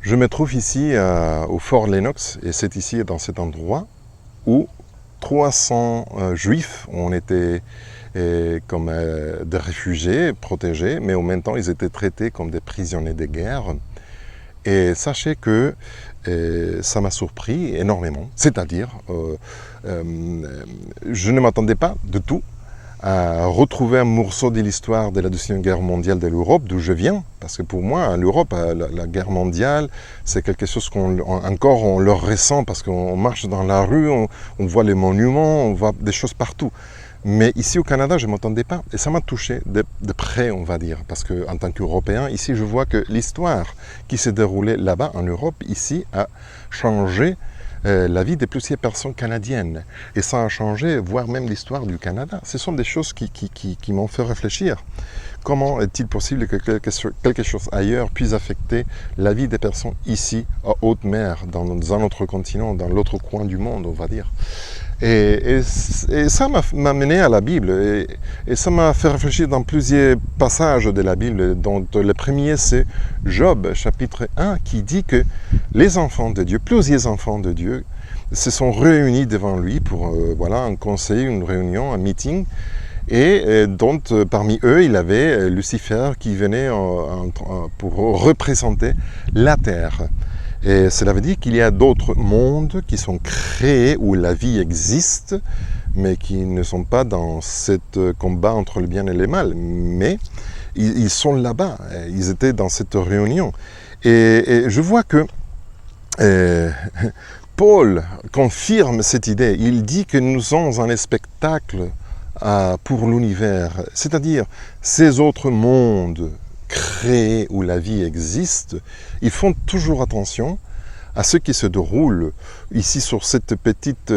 Je me trouve ici au Fort Lennox et c'est ici dans cet endroit où 300 juifs ont été comme des réfugiés protégés, mais en même temps ils étaient traités comme des prisonniers de guerre. Et sachez que ça m'a surpris énormément, c'est-à-dire je ne m'attendais pas du tout à retrouver un morceau de l'histoire de la Deuxième Guerre mondiale de l'Europe, d'où je viens. Parce que pour moi, l'Europe, la guerre mondiale, c'est quelque chose on le ressent parce qu'on marche dans la rue, on voit les monuments, on voit des choses partout. Mais ici au Canada, je ne m'attendais pas. Et ça m'a touché de près, on va dire. Parce qu'en tant qu'Européen, ici, je vois que l'histoire qui s'est déroulée là-bas en Europe, ici, a changé la vie de plusieurs personnes canadiennes. Et ça a changé, voire même l'histoire du Canada. Ce sont des choses qui m'ont fait réfléchir. Comment est-il possible que quelque chose ailleurs puisse affecter la vie des personnes ici, à haute mer, dans un autre continent, dans l'autre coin du monde, on va dire. Et ça m'a mené à la Bible et ça m'a fait réfléchir dans plusieurs passages de la Bible, dont le premier c'est Job chapitre 1 qui dit que les enfants de Dieu, plusieurs enfants de Dieu, se sont réunis devant lui pour un conseil, une réunion, un meeting, et dont parmi eux il avait Lucifer qui venait pour représenter la terre. Et cela veut dire qu'il y a d'autres mondes qui sont créés où la vie existe, mais qui ne sont pas dans ce combat entre le bien et le mal. Mais ils sont là-bas, ils étaient dans cette réunion. Et je vois que Paul confirme cette idée. Il dit que nous sommes un spectacle pour l'univers, c'est-à-dire ces autres mondes créés où la vie existe, ils font toujours attention à ce qui se déroule ici sur cette petite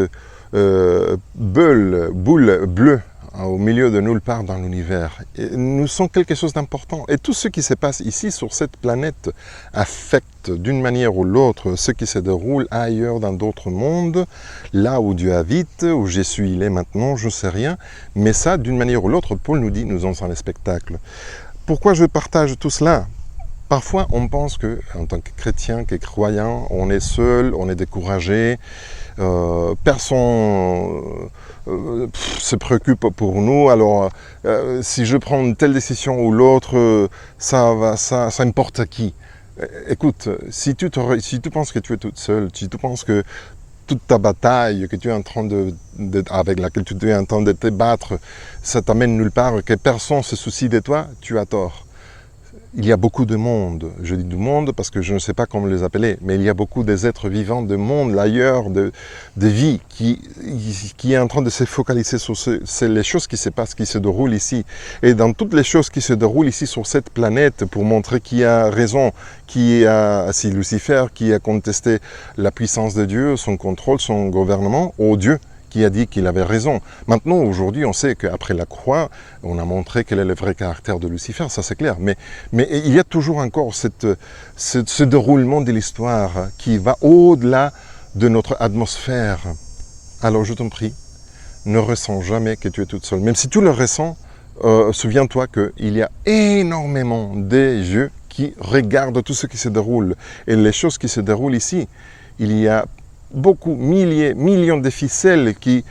boule bleue au milieu de nulle part dans l'univers. Nous sommes quelque chose d'important. Et tout ce qui se passe ici sur cette planète affecte d'une manière ou l'autre ce qui se déroule ailleurs dans d'autres mondes, là où Dieu habite, où Jésus il est maintenant, je ne sais rien. Mais ça, d'une manière ou l'autre, Paul nous dit, nous sommes un spectacle. Pourquoi je partage tout cela ? Parfois, on pense qu'en tant que chrétien, que croyant, on est seul, on est découragé, personne se préoccupe pour nous. Alors, si je prends une telle décision ou l'autre, ça importe à qui. Écoute, si tu penses que tu es toute seule, si tu penses que toute ta bataille que tu es en train avec laquelle tu es en train de te battre, ça t'amène nulle part, que personne ne se soucie de toi, tu as tort. Il y a beaucoup de monde, je dis du monde parce que je ne sais pas comment les appeler, mais il y a beaucoup des êtres vivants de monde, ailleurs, de vie, qui est en train de se focaliser sur les choses qui se passent, qui se déroulent ici. Et dans toutes les choses qui se déroulent ici sur cette planète, pour montrer qui a raison, si Lucifer, qui a contesté la puissance de Dieu, son contrôle, son gouvernement, au Dieu qui a dit qu'il avait raison. Maintenant, aujourd'hui, on sait qu'après la croix, on a montré quel est le vrai caractère de Lucifer, ça c'est clair. Mais il y a toujours encore ce déroulement de l'histoire qui va au-delà de notre atmosphère. Alors je t'en prie, ne ressens jamais que tu es toute seule. Même si tu le ressens, souviens-toi qu'il y a énormément de yeux qui regardent tout ce qui se déroule. Et les choses qui se déroulent ici, il y a beaucoup, millions de ficelles qui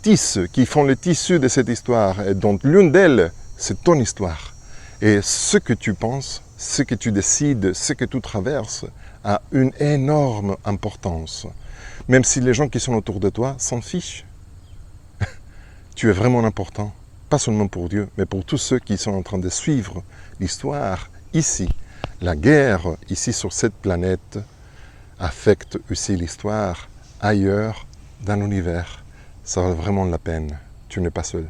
tissent, qui font le tissu de cette histoire. Et dont l'une d'elles, c'est ton histoire. Et ce que tu penses, ce que tu décides, ce que tu traverses, a une énorme importance. Même si les gens qui sont autour de toi s'en fichent. Tu es vraiment important, pas seulement pour Dieu, mais pour tous ceux qui sont en train de suivre l'histoire ici. La guerre ici sur cette planète affecte aussi l'histoire ailleurs dans l'univers. Ça vaut vraiment la peine. Tu n'es pas seul.